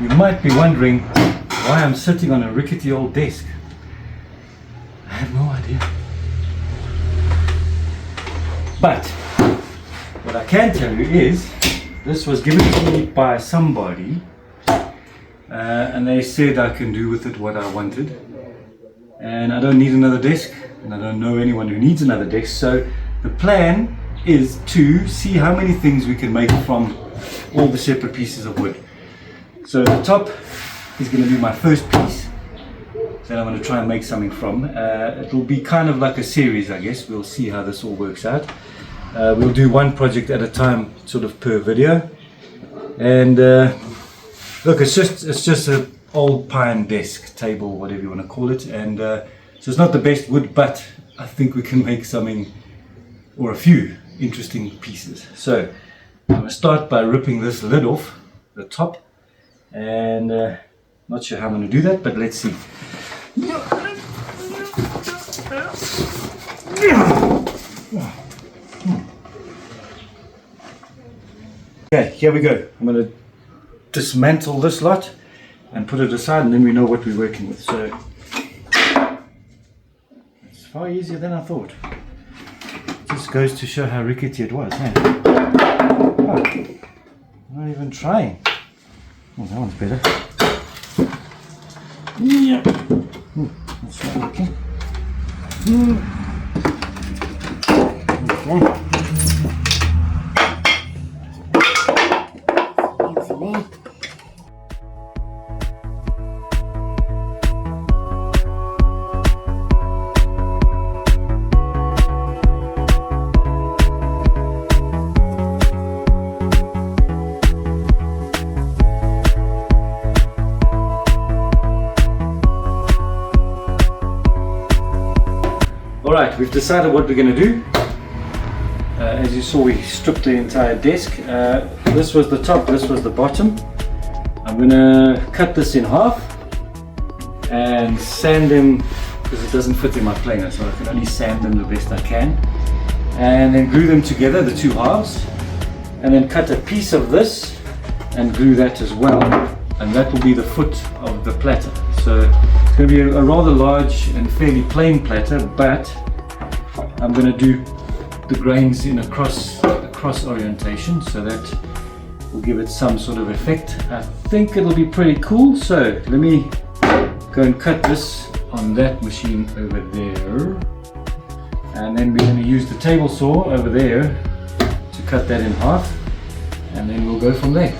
you might be wondering why I'm sitting on a rickety old desk. I have no idea. But what I can tell you is this was given to me by somebody and they said I can do with it what I wanted, and I don't need another desk and I don't know anyone who needs another desk. So the plan is to see how many things we can make from all the separate pieces of wood. So the top is going to be my first piece that I'm going to try and make something from. It will be kind of like a series, I guess. We'll see how this all works out. We'll do one project at a time, sort of per video. And look, it's just an old pine desk, table, whatever you want to call it. And so it's not the best wood, but I think we can make something, or a few interesting pieces. So I'm going to start by ripping this lid off the top, and not sure how I'm going to do that, but let's see. Okay, here we go. I'm going to dismantle this lot and put it aside, and then we know what we're working with. So it's far easier than I thought. Just goes to show how rickety it was, eh? Oh, not even trying. Oh, that one's better. Yeah. That's not working. Okay. Easy me. Alright, we've decided what we're going to do. As you saw, we stripped the entire desk. This was the top, this was the bottom. I'm going to cut this in half and sand them, because it doesn't fit in my planer, so I can only sand them the best I can. And then glue them together, the two halves. And then cut a piece of this and glue that as well. And that will be the foot of the platter. So it's going to be a rather large and fairly plain platter, but I'm going to do the grains in a cross orientation, so that will give it some sort of effect. I think it'll be pretty cool. So let me go and cut this on that machine over there, and then we're going to use the table saw over there to cut that in half, and then we'll go from there.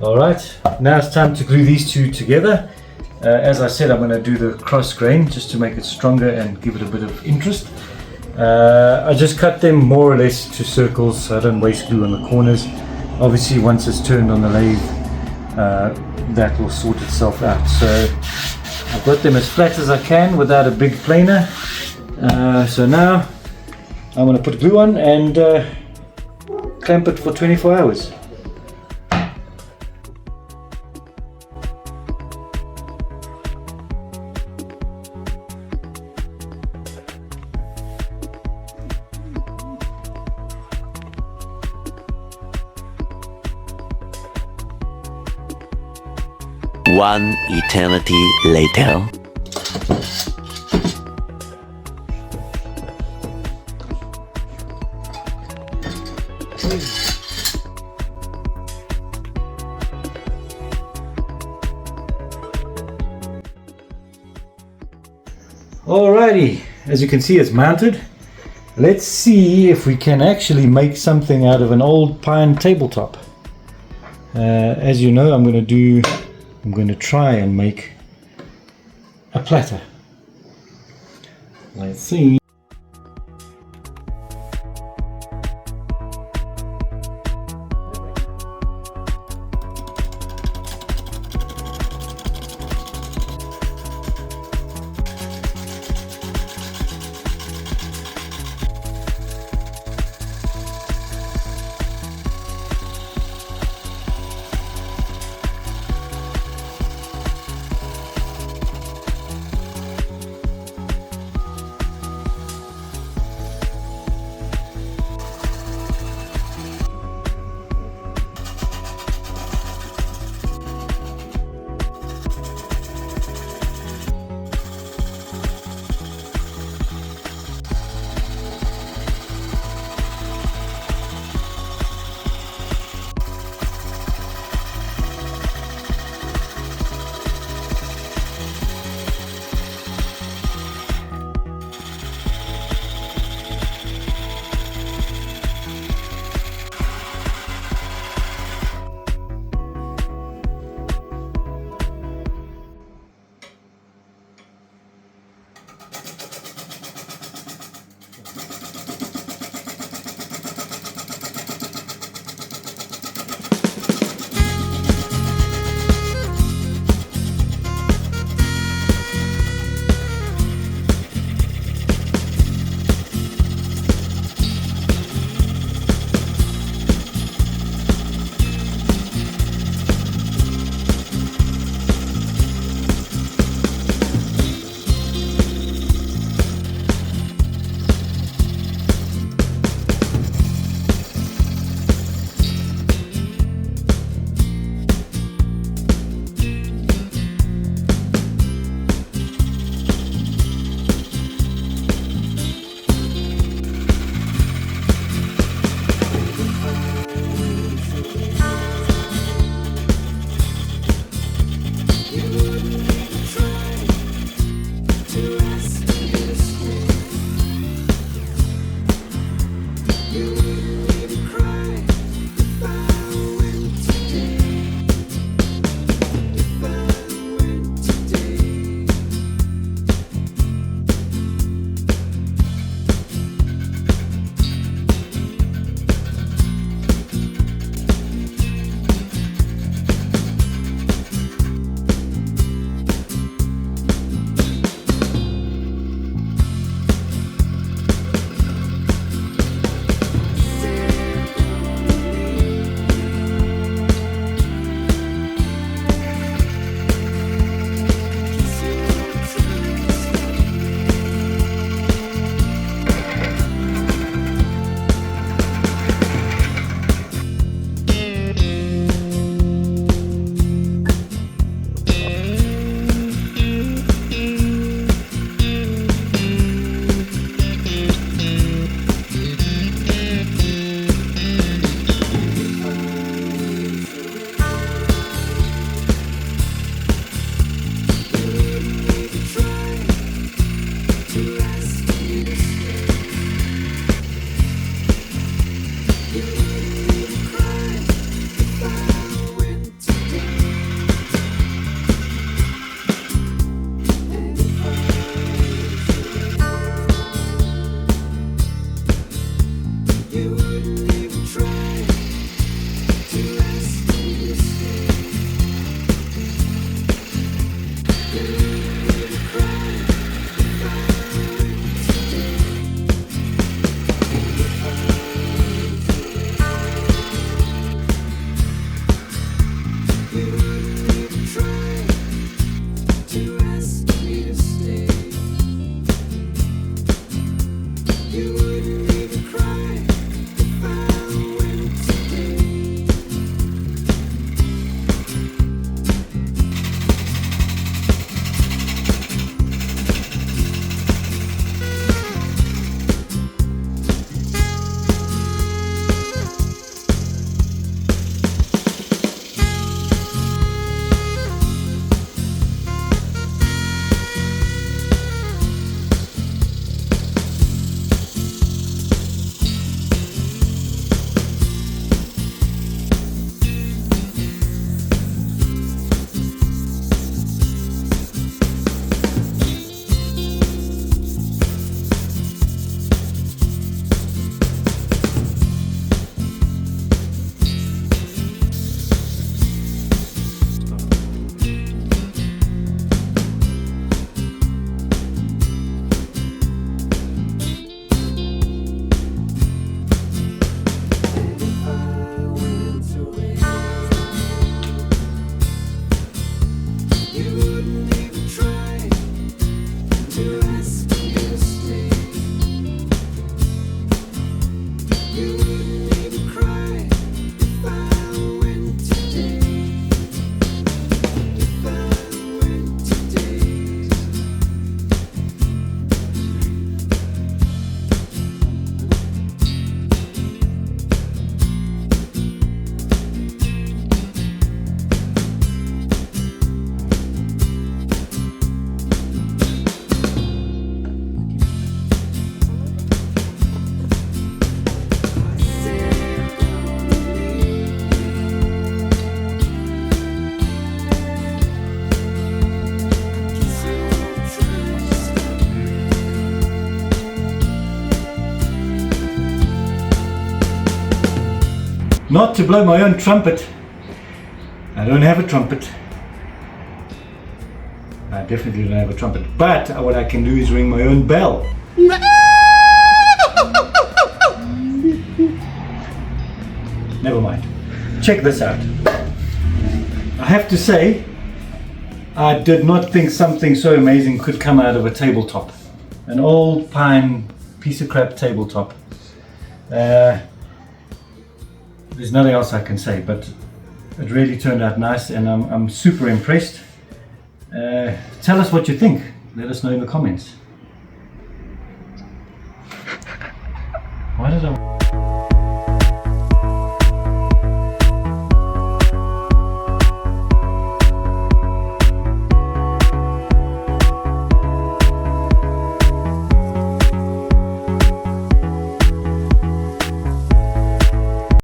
Alright, now it's time to glue these two together. As I said, I'm going to do the cross grain just to make it stronger and give it a bit of interest. I just cut them more or less to circles so I don't waste glue on the corners. Obviously once it's turned on the lathe, that will sort itself out. So I've got them as flat as I can without a big planer. So now I'm going to put glue on and clamp it for 24 hours. One eternity later. Alrighty, as you can see, it's mounted. Let's see if we can actually make something out of an old pine tabletop. As you know, I'm going to try and make a platter. Let's see. not to blow my own trumpet. I don't have a trumpet. I definitely don't have a trumpet. But what I can do is ring my own bell. Never mind. Check this out. I have to say, I did not think something so amazing could come out of a tabletop. An old pine piece of crap tabletop. There's nothing else I can say, but it really turned out nice and I'm super impressed. Tell us what you think. Let us know in the comments. Why did I...